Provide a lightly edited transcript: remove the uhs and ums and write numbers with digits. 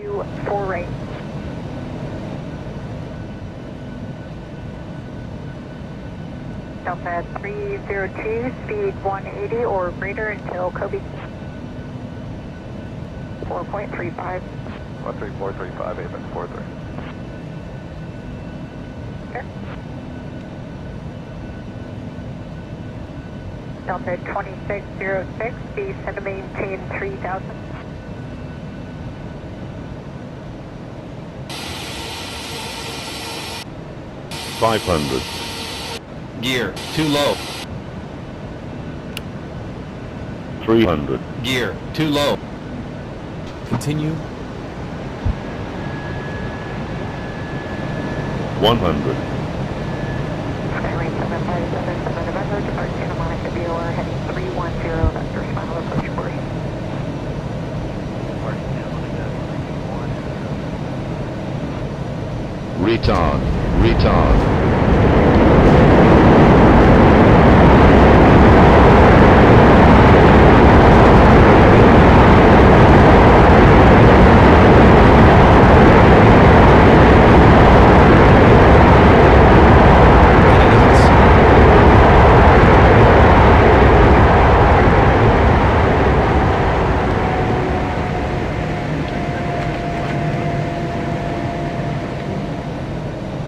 You 4 right. Delta 302, speed 180 or greater until Kobe. 4.35. 13435, Apex 43. Sure. Delta 2606, descend to maintain 3000. $500. Gear, too low. $300. Gear, too low. Continue. $100. Skyway 757 November, depart Santa Monica VOR heading 310, vector final approach course. Retard. Retard.